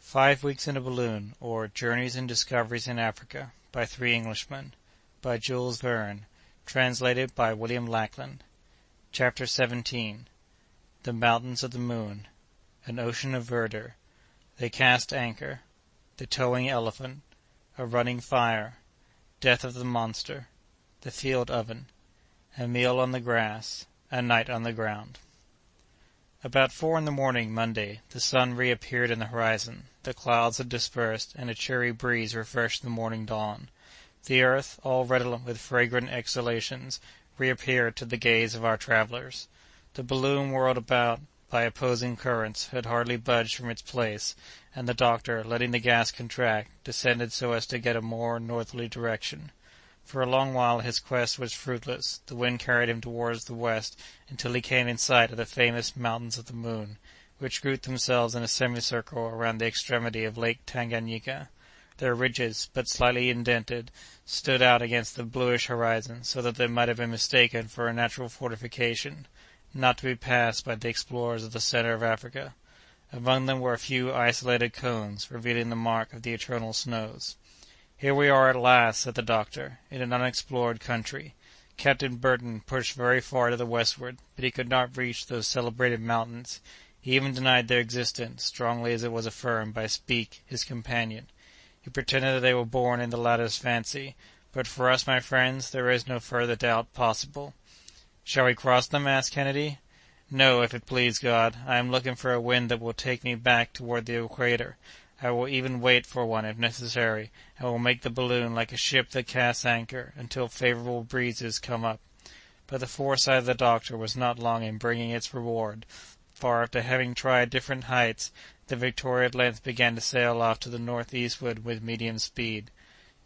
5 Weeks in a Balloon, or Journeys and Discoveries in Africa, by 3 Englishmen, by Jules Verne, translated by William Lackland. Chapter 17. The Mountains of the Moon, An Ocean of Verdure, They Cast Anchor, The Towing Elephant, A Running Fire, Death of the Monster, The Field Oven, A Meal on the Grass, A Night on the Ground. About 4 in the morning, Monday, the sun reappeared in the horizon. The clouds had dispersed, and a cheery breeze refreshed the morning dawn. The earth, all redolent with fragrant exhalations, reappeared to the gaze of our travelers. The balloon, whirled about by opposing currents, had hardly budged from its place, and the doctor, letting the gas contract, descended so as to get a more northerly direction. For a long while his quest was fruitless. The wind carried him towards the west until he came in sight of the famous Mountains of the Moon, which grouped themselves in a semicircle around the extremity of Lake Tanganyika. Their ridges, but slightly indented, stood out against the bluish horizon, so that they might have been mistaken for a natural fortification, not to be passed by the explorers of the center of Africa. Among them were a few isolated cones, revealing the mark of the eternal snows. "Here we are at last," said the doctor, "in an unexplored country." Captain Burton pushed very far to the westward, but he could not reach those celebrated mountains. He even denied their existence, strongly as it was affirmed by Speke, his companion. He pretended that they were born in the latter's fancy, but for us, my friends, there is no further doubt possible. "Shall we cross them?" asked Kennedy. "No, if it please God. I am looking for a wind that will take me back toward the equator. I will even wait for one, if necessary, and will make the balloon like a ship that casts anchor until favorable breezes come up." But the foresight of the doctor was not long in bringing its reward, for after having tried different heights, the Victoria at length began to sail off to the northeastward with medium speed.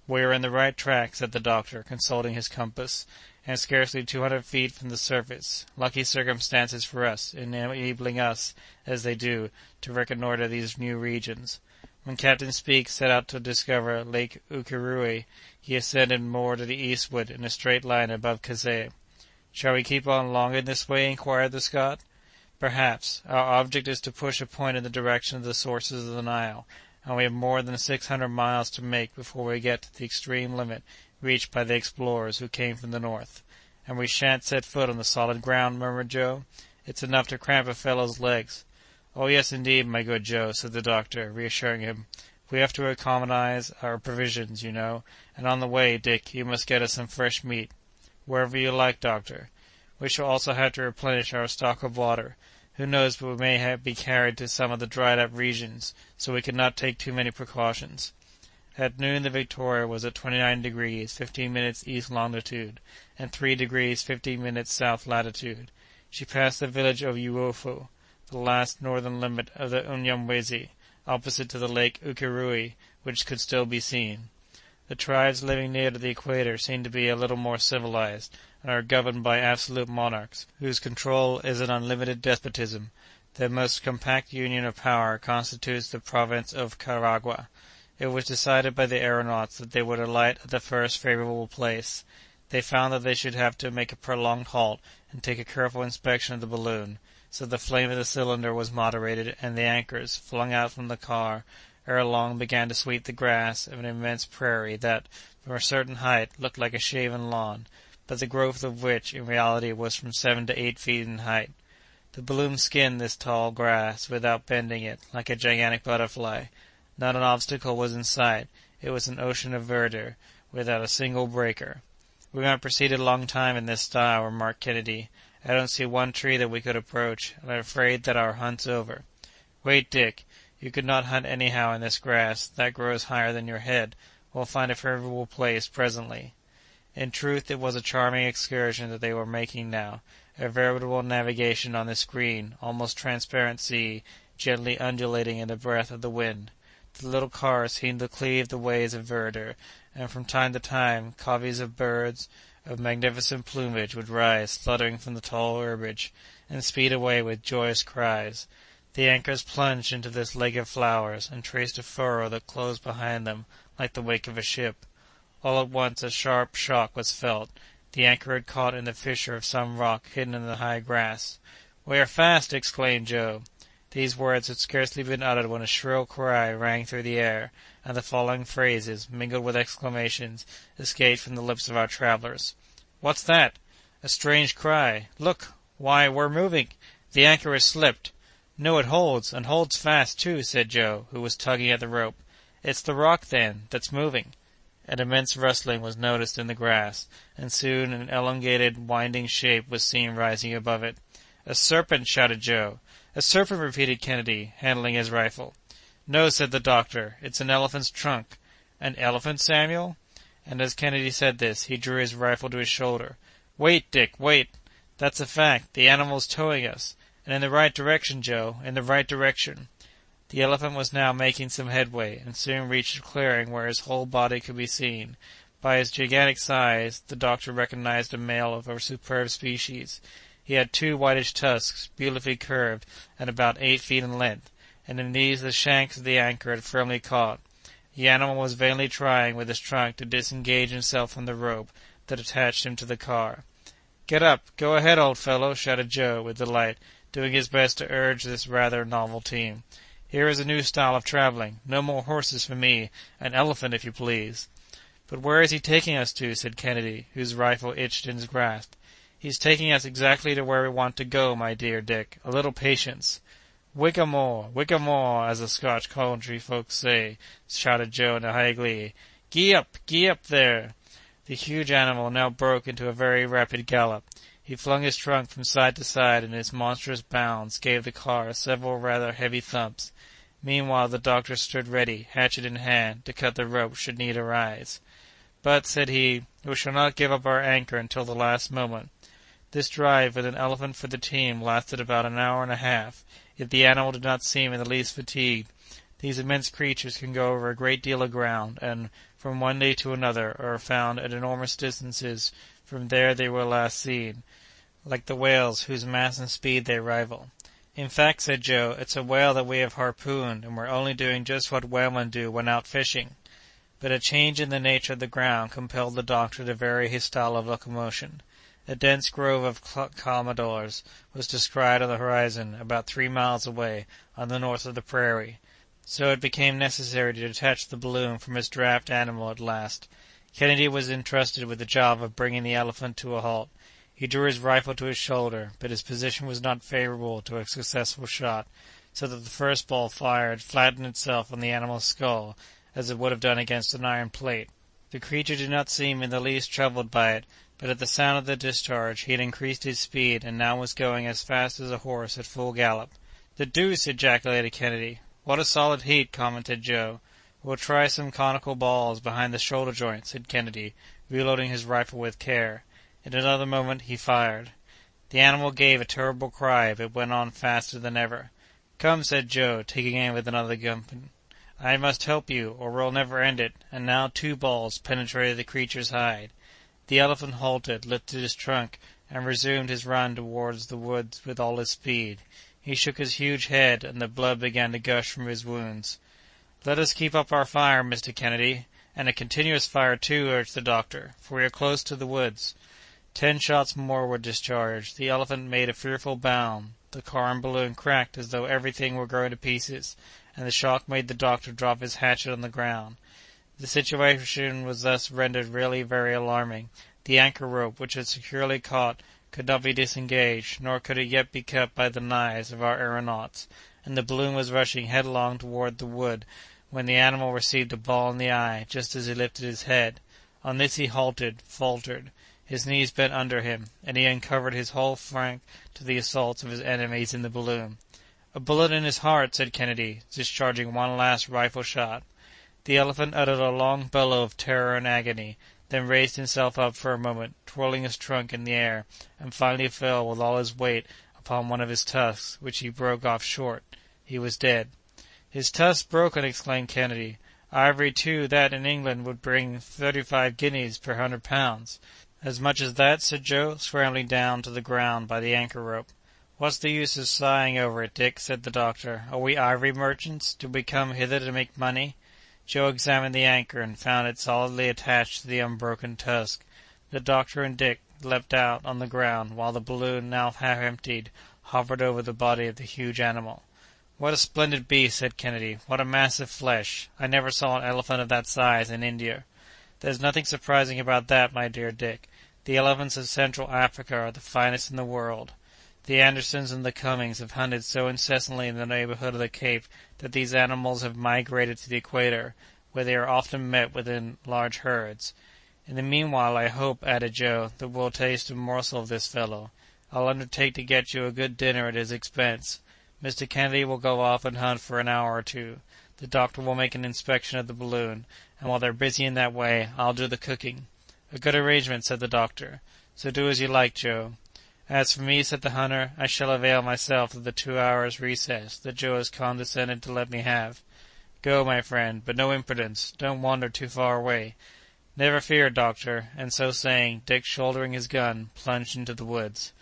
"We are in the right track," said the doctor, consulting his compass, "and scarcely 200 feet from the surface. Lucky circumstances for us, in enabling us, as they do, to reconnoitre these new regions." When Captain Speke set out to discover Lake Ukéréoué, he ascended more to the eastward in a straight line above Kazeh. "Shall we keep on longer in this way?" inquired the Scot. "Perhaps. Our object is to push a point in the direction of the sources of the Nile, and we have more than 600 miles to make before we get to the extreme limit reached by the explorers who came from the north." "And we shan't set foot on the solid ground," murmured Joe. "It's enough to cramp a fellow's legs." "Oh, yes, indeed, my good Joe," said the doctor, reassuring him. "We have to economize our provisions, you know, and on the way, Dick, you must get us some fresh meat." "Wherever you like, doctor." "We shall also have to replenish our stock of water. Who knows but we may be carried to some of the dried-up regions, so we cannot take too many precautions." At noon the Victoria was at 29 degrees 15 minutes east longitude, and 3 degrees 15 minutes south latitude. She passed the village of Uofo, the last northern limit of the Unyamwezi, opposite to the Lake Ukéréoué, which could still be seen. The tribes living near to the equator seem to be a little more civilized, and are governed by absolute monarchs, whose control is an unlimited despotism. Their most compact union of power constitutes the province of Karagwah. It was decided by the aeronauts that they would alight at the first favorable place. They found that they should have to make a prolonged halt and take a careful inspection of the balloon, so the flame of the cylinder was moderated, and the anchors, flung out from the car, ere long began to sweep the grass of an immense prairie that, from a certain height, looked like a shaven lawn, but the growth of which, in reality, was from 7 to 8 feet in height. The balloon skinned this tall grass without bending it, like a gigantic butterfly. Not an obstacle was in sight. It was an ocean of verdure, without a single breaker. "We might proceed a long time in this style," remarked Kennedy. "I don't see one tree that we could approach, and I'm afraid that our hunt's over." "Wait, Dick. You could not hunt anyhow in this grass. That grows higher than your head. We'll find a favorable place presently." In truth, it was a charming excursion that they were making now, a veritable navigation on this green, almost transparent sea, gently undulating in the breath of the wind. The little car seemed to cleave the ways of verdure, and from time to time coveys of birds of magnificent plumage would rise fluttering from the tall herbage, and speed away with joyous cries. The anchors plunged into this lake of flowers, and traced a furrow that closed behind them like the wake of a ship. All at once a sharp shock was felt. The anchor had caught in the fissure of some rock hidden in the high grass. "We are fast!" exclaimed Joe. These words had scarcely been uttered when a shrill cry rang through the air, and the following phrases, mingled with exclamations, escaped from the lips of our travellers. "What's that?" "A strange cry!" "Look! Why, we're moving! The anchor has slipped!" "No, it holds, and holds fast, too," said Joe, who was tugging at the rope. "It's the rock, then, that's moving." An immense rustling was noticed in the grass, and soon an elongated, winding shape was seen rising above it. "A serpent!" shouted Joe. "A serpent!" repeated Kennedy, handling his rifle. "No," said the doctor, "it's an elephant's trunk." "An elephant, Samuel?" And as Kennedy said this, he drew his rifle to his shoulder. "Wait, Dick, wait! That's a fact. The animal's towing us. And in the right direction, Joe, in the right direction." The elephant was now making some headway, and soon reached a clearing where his whole body could be seen. By his gigantic size, the doctor recognized a male of a superb species. He had 2 whitish tusks, beautifully curved, and about 8 feet in length, and in these the shanks of the anchor had firmly caught. The animal was vainly trying with his trunk to disengage himself from the rope that attached him to the car. "Get up! Go ahead, old fellow!" shouted Joe, with delight, doing his best to urge this rather novel team. "Here is a new style of traveling. No more horses for me. An elephant, if you please." "But where is he taking us to?" said Kennedy, whose rifle itched in his grasp. "He's taking us exactly to where we want to go, my dear Dick. A little patience." "Wickamore, as the Scotch country folks say," shouted Joe in high glee. Gee up there!" The huge animal now broke into a very rapid gallop. He flung his trunk from side to side, and his monstrous bounds gave the car several rather heavy thumps. Meanwhile the doctor stood ready, hatchet in hand, to cut the rope should need arise. "But," said he, "we shall not give up our anchor until the last moment." This drive, with an elephant for the team, lasted about an hour and a half, yet the animal did not seem in the least fatigued. These immense creatures can go over a great deal of ground, and, from one day to another, are found at enormous distances from there they were last seen, like the whales whose mass and speed they rival. "In fact," said Joe, "it's a whale that we have harpooned, and we're only doing just what whalemen do when out fishing." But a change in the nature of the ground compelled the doctor to vary his style of locomotion. A dense grove of calmadores was descried on the horizon, about 3 miles away, on the north of the prairie. So it became necessary to detach the balloon from its draft animal at last. Kennedy was entrusted with the job of bringing the elephant to a halt. He drew his rifle to his shoulder, but his position was not favorable to a successful shot, so that the first ball fired flattened itself on the animal's skull, as it would have done against an iron plate. The creature did not seem in the least troubled by it, but at the sound of the discharge he had increased his speed, and now was going as fast as a horse at full gallop. "The deuce!" ejaculated Kennedy. "What a solid heat!" commented Joe. "We'll try some conical balls behind the shoulder joint," said Kennedy, reloading his rifle with care. In another moment he fired. The animal gave a terrible cry, but went on faster than ever. "Come," said Joe, taking aim with another gun. "I must help you, or we'll never end it," and now 2 balls penetrated the creature's hide. The elephant halted, lifted his trunk, and resumed his run towards the woods with all his speed. He shook his huge head, and the blood began to gush from his wounds. "Let us keep up our fire, Mr. Kennedy, and a continuous fire, too," urged the doctor, "for we are close to the woods." 10 shots more were discharged. The elephant made a fearful bound. The car and balloon cracked as though everything were going to pieces, and the shock made the doctor drop his hatchet on the ground. The situation was thus rendered really very alarming. The anchor rope, which had securely caught, could not be disengaged, nor could it yet be cut by the knives of our aeronauts, and the balloon was rushing headlong toward the wood, when the animal received a ball in the eye just as he lifted his head. On this he halted, faltered. His knees bent under him, and he uncovered his whole flank to the assaults of his enemies in the balloon. "A bullet in his heart," said Kennedy, discharging one last rifle shot. The elephant uttered a long bellow of terror and agony, then raised himself up for a moment, twirling his trunk in the air, and finally fell with all his weight upon one of his tusks, which he broke off short. He was dead. "His tusk broken!" exclaimed Kennedy. "Ivory, too, that in England would bring 35 guineas per 100 pounds." "As much as that?" said Joe, scrambling down to the ground by the anchor rope. "What's the use of sighing over it, Dick?" said the doctor. "Are we ivory merchants? Did we come hither to make money?" Joe examined the anchor and found it solidly attached to the unbroken tusk. The doctor and Dick leapt out on the ground, while the balloon, now half emptied, hovered over the body of the huge animal. "What a splendid beast!" said Kennedy. "What a mass of flesh! I never saw an elephant of that size in India." "There's nothing surprising about that, my dear Dick. The elephants of Central Africa are the finest in the world. The Andersons and the Cummings have hunted so incessantly in the neighborhood of the Cape that these animals have migrated to the equator, where they are often met with in large herds. In the meanwhile, I hope," added Joe, "that we'll taste a morsel of this fellow. I'll undertake to get you a good dinner at his expense. Mr. Kennedy will go off and hunt for an hour or two. The doctor will make an inspection of the balloon, and while they're busy in that way, I'll do the cooking." "A good arrangement," said the doctor. "So do as you like, Joe." "As for me," said the hunter, "I shall avail myself of the 2 hours' recess that Joe has condescended to let me have. Go, my friend, but no imprudence. Don't wander too far away." "Never fear, doctor," and so saying, Dick, shouldering his gun, plunged into the woods.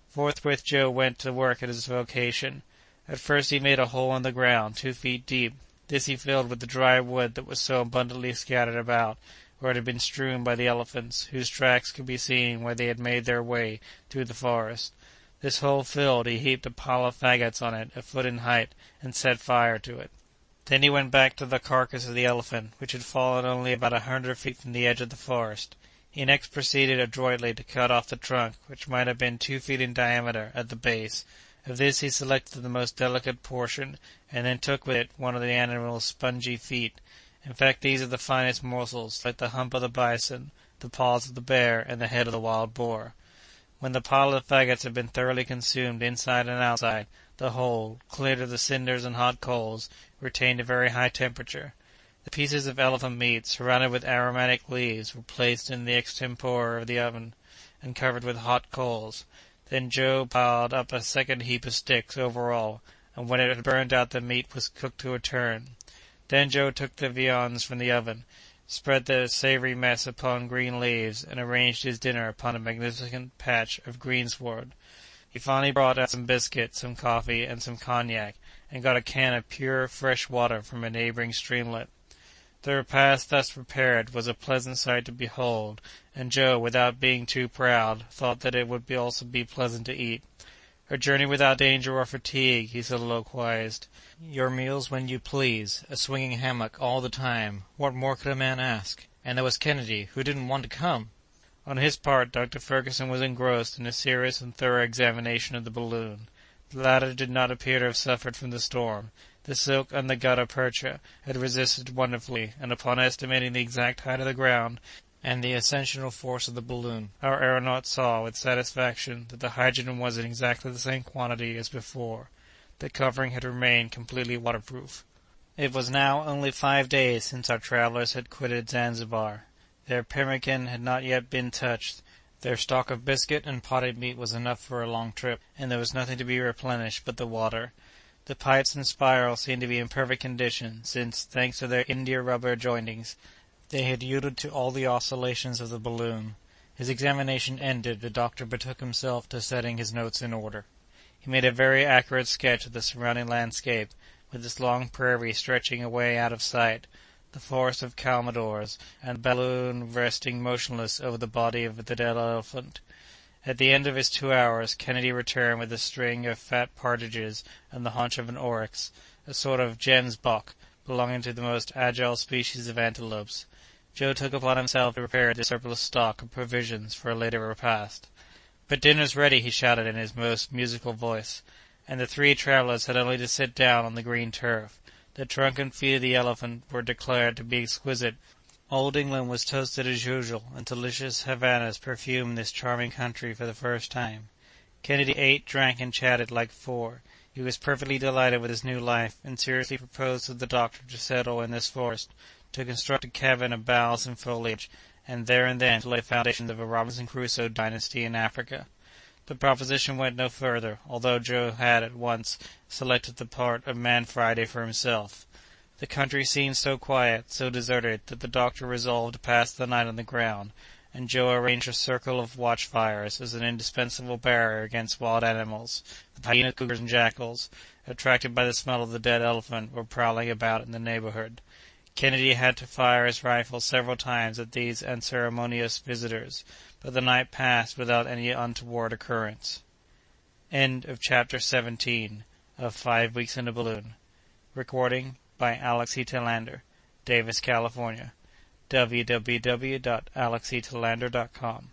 Forthwith Joe went to work at his vocation. At first he made a hole in the ground, 2 feet deep. This he filled with the dry wood that was so abundantly scattered about, where it had been strewn by the elephants, whose tracks could be seen where they had made their way through the forest. This hole filled, he heaped a pile of faggots on it, a foot in height, and set fire to it. Then he went back to the carcass of the elephant, which had fallen only about 100 feet from the edge of the forest. He next proceeded adroitly to cut off the trunk, which might have been 2 feet in diameter at the base. Of this he selected the most delicate portion, and then took with it one of the animal's spongy feet. In fact, these are the finest morsels, like the hump of the bison, the paws of the bear, and the head of the wild boar. When the pile of faggots had been thoroughly consumed inside and outside, the whole, cleared of the cinders and hot coals, retained a very high temperature. The pieces of elephant meat, surrounded with aromatic leaves, were placed in the extempore of the oven, and covered with hot coals. Then Joe piled up a second heap of sticks over all, and when it had burned out the meat was cooked to a turn. Then Joe took the viands from the oven, spread the savory mess upon green leaves, and arranged his dinner upon a magnificent patch of greensward. He finally brought out some biscuit, some coffee, and some cognac, and got a can of pure, fresh water from a neighboring streamlet. The repast thus prepared was a pleasant sight to behold, and Joe, without being too proud, thought that it would also be pleasant to eat. "A journey without danger or fatigue," he soliloquized. "Your meals when you please, a swinging hammock all the time. What more could a man ask? And there was Kennedy, who didn't want to come." On his part, Dr. Ferguson was engrossed in a serious and thorough examination of the balloon. The latter did not appear to have suffered from the storm. The silk and the gutta percha had resisted wonderfully, and upon estimating the exact height of the ground and the ascensional force of the balloon, our aeronaut saw with satisfaction that the hydrogen was in exactly the same quantity as before. The covering had remained completely waterproof. It was now only 5 days since our travelers had quitted Zanzibar. Their pemmican had not yet been touched. Their stock of biscuit and potted meat was enough for a long trip, and there was nothing to be replenished but the water. The pipes and spiral seemed to be in perfect condition, since, thanks to their india-rubber jointings, they had yielded to all the oscillations of the balloon. His examination ended, the doctor betook himself to setting his notes in order. He made a very accurate sketch of the surrounding landscape, with its long prairie stretching away out of sight, the forest of calmadores, and the balloon resting motionless over the body of the dead elephant. At the end of his 2 hours, Kennedy returned with a string of fat partridges and the haunch of an oryx, a sort of gemsbok, belonging to the most agile species of antelopes. Joe took upon himself to prepare the surplus stock of provisions for a later repast. "But dinner's ready," he shouted in his most musical voice, and the 3 travelers had only to sit down on the green turf. The trunk and feet of the elephant were declared to be exquisite. Old England was toasted as usual, and delicious Havanas perfumed this charming country for the first time. Kennedy ate, drank, and chatted like 4. He was perfectly delighted with his new life, and seriously proposed to the doctor to settle in this forest, to construct a cabin of boughs and foliage, and there and then to lay the foundations of a Robinson Crusoe dynasty in Africa. The proposition went no further, although Joe had at once selected the part of Man Friday for himself. The country seemed so quiet, so deserted, that the doctor resolved to pass the night on the ground, and Joe arranged a circle of watch-fires as an indispensable barrier against wild animals. The hyenas, cougars, and jackals, attracted by the smell of the dead elephant, were prowling about in the neighborhood. Kennedy had to fire his rifle several times at these unceremonious visitors, but the night passed without any untoward occurrence. Chapter 17. of 5 Weeks in a Balloon. Recording by Alex E. Talander, Davis, California. www.alexetalander.com